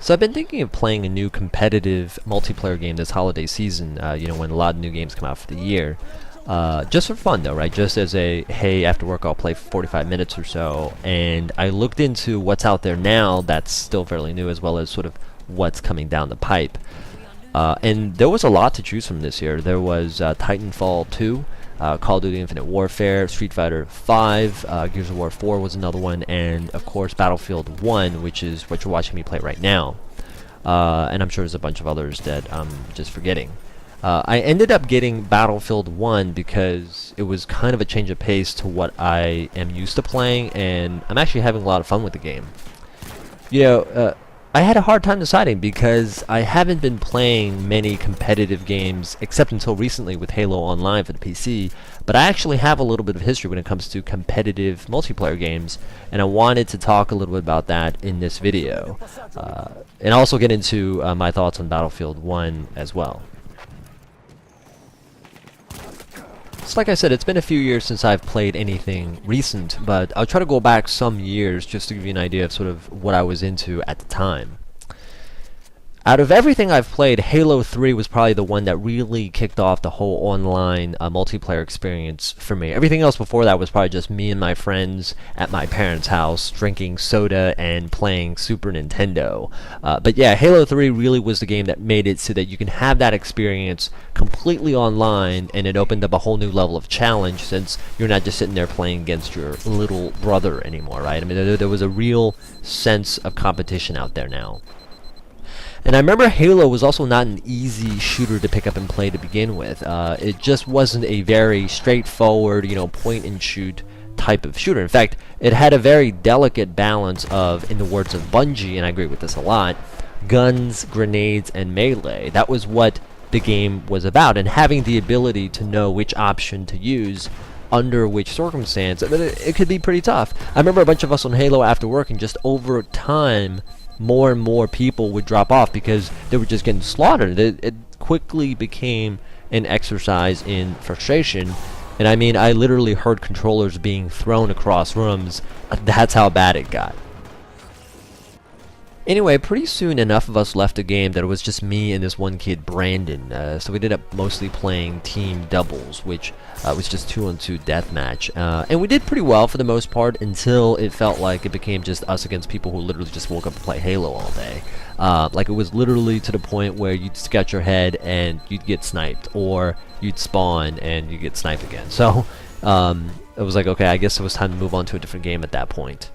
So I've been thinking of playing a new competitive multiplayer game this holiday season, when a lot of new games come out for the year. Just for fun though, right? Just as a, hey, after work I'll play for 45 minutes or so. And I looked into what's out there now that's still fairly new, as well as sort of what's coming down the pipe. And there was a lot to choose from this year. There was Titanfall 2, Call of Duty Infinite Warfare, Street Fighter 5, Gears of War 4 was another one, and of course Battlefield 1, which is what you're watching me play right now. And I'm sure there's a bunch of others that I'm just forgetting. I ended up getting Battlefield 1 because it was kind of a change of pace to what I am used to playing, and I'm actually having a lot of fun with the game. I had a hard time deciding because I haven't been playing many competitive games except until recently with Halo Online for the PC, but I actually have a little bit of history when it comes to competitive multiplayer games, and I wanted to talk a little bit about that in this video, and also get into my thoughts on Battlefield 1 as well. So like I said, it's been a few years since I've played anything recent, but I'll try to go back some years just to give you an idea of sort of what I was into at the time. Out of everything I've played, Halo 3 was probably the one that really kicked off the whole online multiplayer experience for me. Everything else before that was probably just me and my friends at my parents' house drinking soda and playing Super Nintendo. But yeah, Halo 3 really was the game that made it so that you can have that experience completely online, and it opened up a whole new level of challenge since you're not just sitting there playing against your little brother anymore, right? I mean, there was a real sense of competition out there now. And I remember Halo was also not an easy shooter to pick up and play to begin with. It just wasn't a very straightforward, point and shoot type of shooter. In fact, it had a very delicate balance of, in the words of Bungie, and I agree with this a lot, guns, grenades, and melee. That was what the game was about, and having the ability to know which option to use under which circumstance, it could be pretty tough. I remember a bunch of us on Halo after work, and just over time, more and more people would drop off because they were just getting slaughtered. It quickly became an exercise in frustration, and I mean, I literally heard controllers being thrown across rooms. That's how bad it got. Anyway, pretty soon enough of us left the game that it was just me and this one kid, Brandon. So we ended up mostly playing team doubles, which was just 2-on-2 deathmatch. And we did pretty well for the most part until it felt like it became just us against people who literally just woke up to play Halo all day. Like it was literally to the point where you'd scratch your head and you'd get sniped, or you'd spawn and you'd get sniped again. So it was like, okay, I guess it was time to move on to a different game at that point.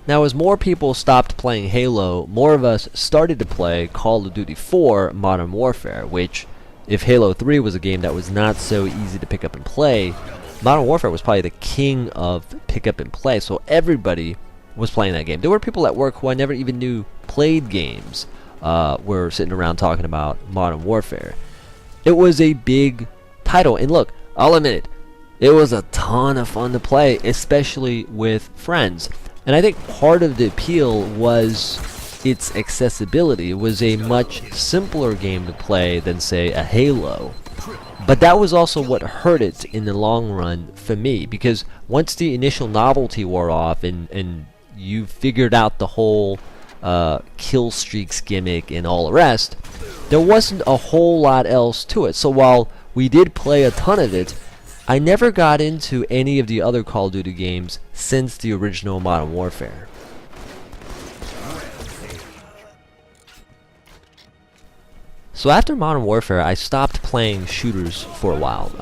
Now, as more people stopped playing Halo, more of us started to play Call of Duty 4 Modern Warfare, which, if Halo 3 was a game that was not so easy to pick up and play, Modern Warfare was probably the king of pick up and play, so everybody was playing that game. There were people at work who I never even knew played games, were sitting around talking about Modern Warfare. It was a big title, and look, I'll admit it was a ton of fun to play, especially with friends. And I think part of the appeal was its accessibility. It was a much simpler game to play than, say, a Halo. But that was also what hurt it in the long run for me, because once the initial novelty wore off and you figured out the whole kill streaks gimmick and all the rest, there wasn't a whole lot else to it. So while we did play a ton of it, I never got into any of the other Call of Duty games since the original Modern Warfare. So after Modern Warfare, I stopped playing shooters for a while,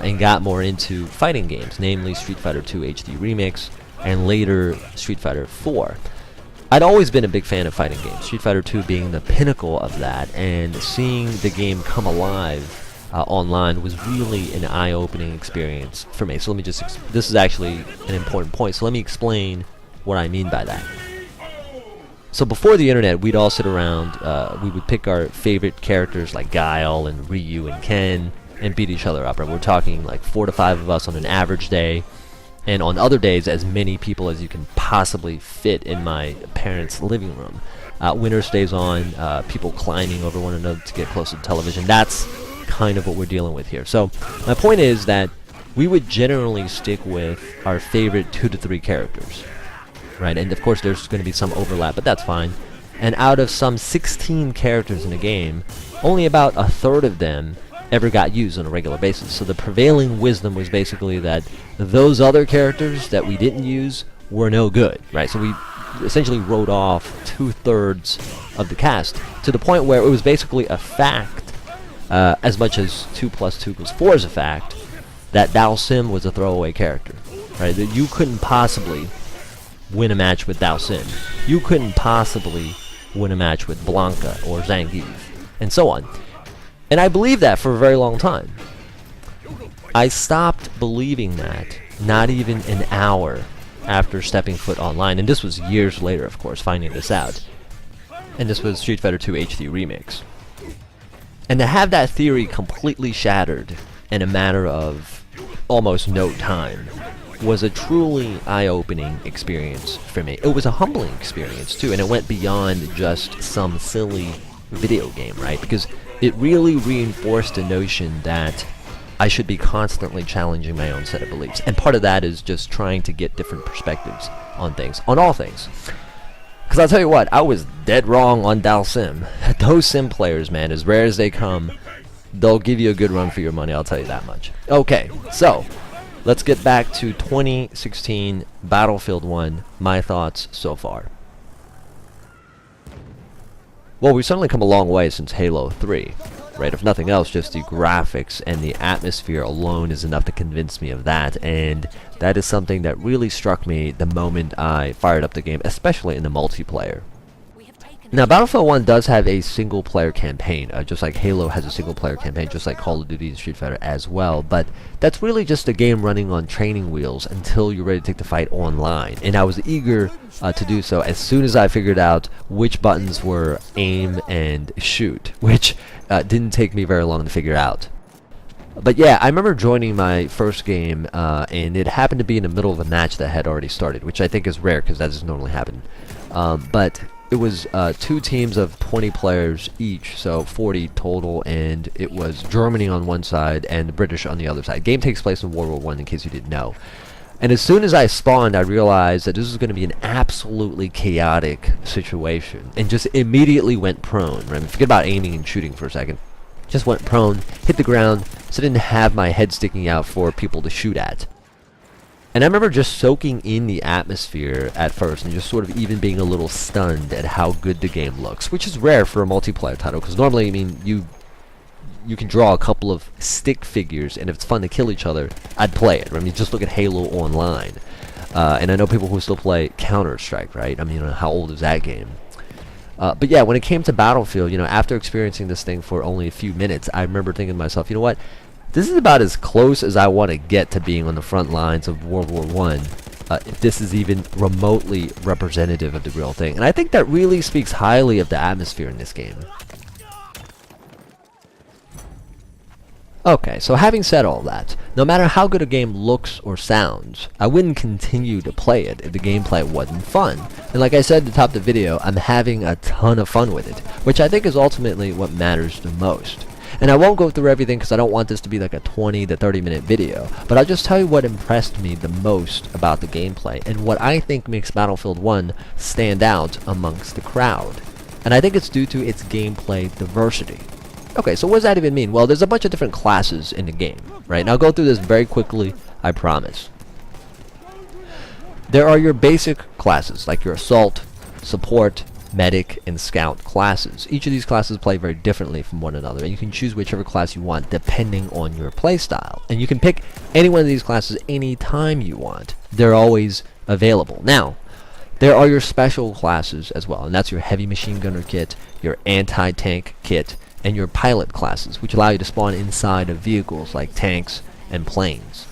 and got more into fighting games, namely Street Fighter 2 HD Remix, and later Street Fighter 4. I'd always been a big fan of fighting games, Street Fighter 2 being the pinnacle of that, and seeing the game come alive online was really an eye-opening experience for me. So let me just, this is actually an important point, so let me explain what I mean by that. So before the internet, we'd all sit around, we would pick our favorite characters like Guile and Ryu and Ken, and beat each other up. Right? We're talking like 4 to 5 of us on an average day, and on other days, as many people as you can possibly fit in my parents' living room. Winter stays on, people climbing over one another to get close to the television. That's kind of what we're dealing with here. So my point is that we would generally stick with our favorite 2 to 3 characters. right? And of course there's going to be some overlap, but that's fine. And out of some 16 characters in the game, only about a third of them ever got used on a regular basis. So the prevailing wisdom was basically that those other characters that we didn't use were no good, right? So we essentially wrote off 2/3 of the cast, to the point where it was basically a fact, as much as 2 + 2 = 4 is a fact, that Dhalsim was a throwaway character, right? That you couldn't possibly win a match with Dhalsim. You couldn't possibly win a match with Blanca or Zangief, and so on. And I believed that for a very long time. I stopped believing that not even an hour after stepping foot online, and this was years later, of course, finding this out. And this was Street Fighter 2 HD Remix. And to have that theory completely shattered in a matter of almost no time was a truly eye-opening experience for me. It was a humbling experience too, and it went beyond just some silly video game, right? Because it really reinforced the notion that I should be constantly challenging my own set of beliefs. And part of that is just trying to get different perspectives on things, on all things. Because I'll tell you what, I was dead wrong on Dhalsim. Those sim players, man, as rare as they come, they'll give you a good run for your money, I'll tell you that much. Okay, so let's get back to 2016 Battlefield 1, my thoughts so far. Well, we've certainly come a long way since Halo 3, right? If nothing else, just the graphics and the atmosphere alone is enough to convince me of that, and that is something that really struck me the moment I fired up the game, especially in the multiplayer. Now, Battlefield 1 does have a single-player campaign, just like Halo has a single-player campaign, just like Call of Duty and Street Fighter as well, but that's really just a game running on training wheels until you're ready to take the fight online, and I was eager to do so as soon as I figured out which buttons were aim and shoot, which didn't take me very long to figure out. But yeah, I remember joining my first game, and it happened to be in the middle of a match that had already started, which I think is rare because that doesn't normally happen. But it was 2 teams of 20 players each, so 40 total, and it was Germany on one side and the British on the other side. Game takes place in World War I, in case you didn't know. And as soon as I spawned, I realized that this was going to be an absolutely chaotic situation, and just immediately went prone. Right? Forget about aiming and shooting for a second. Just went prone, hit the ground, so I didn't have my head sticking out for people to shoot at. And I remember just soaking in the atmosphere at first and just sort of even being a little stunned at how good the game looks, which is rare for a multiplayer title, because normally, I mean, you can draw a couple of stick figures, and if it's fun to kill each other, I'd play it. I mean, just look at Halo Online. And I know people who still play Counter-Strike, right? I mean, how old is that game? But yeah, when it came to Battlefield, you know, after experiencing this thing for only a few minutes, I remember thinking to myself, you know what? This is about as close as I want to get to being on the front lines of World War I, if this is even remotely representative of the real thing. And I think that really speaks highly of the atmosphere in this game. Okay, so having said all that, no matter how good a game looks or sounds, I wouldn't continue to play it if the gameplay wasn't fun. And like I said at the top of the video, I'm having a ton of fun with it, which I think is ultimately what matters the most. And I won't go through everything because I don't want this to be like a 20 to 30 minute video, but I'll just tell you what impressed me the most about the gameplay and what I think makes Battlefield 1 stand out amongst the crowd. And I think it's due to its gameplay diversity. Okay, so what does that even mean? Well, there's a bunch of different classes in the game, right? And I'll go through this very quickly, I promise. There are your basic classes, like your Assault, Support, Medic, and Scout classes. Each of these classes play very differently from one another, and you can choose whichever class you want depending on your playstyle. And you can pick any one of these classes anytime you want. They're always available. Now, there are your special classes as well, and that's your Heavy Machine Gunner kit, your Anti-Tank kit, and your Pilot classes, which allow you to spawn inside of vehicles like tanks and planes.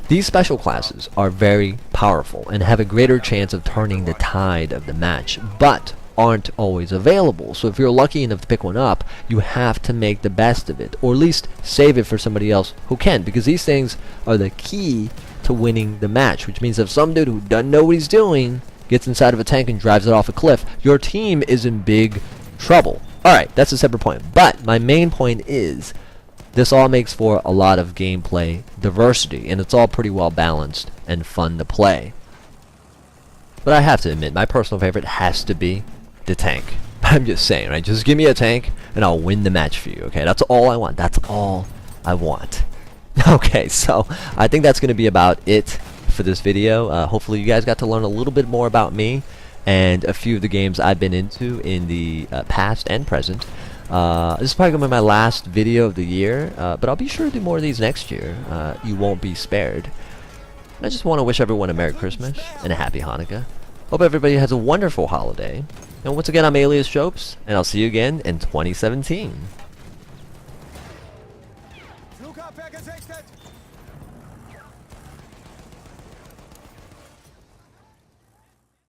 These special classes are very powerful and have a greater chance of turning the tide of the match, but aren't always available. So if you're lucky enough to pick one up, you have to make the best of it, or at least save it for somebody else who can, because these things are the key to winning the match, which means if some dude who doesn't know what he's doing gets inside of a tank and drives it off a cliff, your team is in big trouble. Alright, that's a separate point, but my main point is this all makes for a lot of gameplay diversity, and it's all pretty well balanced and fun to play. But I have to admit, my personal favorite has to be the tank. I'm just saying, right? Just give me a tank and I'll win the match for you, okay? That's all I want. That's all I want. Okay, so I think that's going to be about it for this video. Hopefully you guys got to learn a little bit more about me and a few of the games I've been into in the past and present. This is probably going to be my last video of the year, but I'll be sure to do more of these next year. You won't be spared. I just want to wish everyone a Merry Christmas and a Happy Hanukkah. Hope everybody has a wonderful holiday. And once again, I'm Alias Shopes, and I'll see you again in 2017.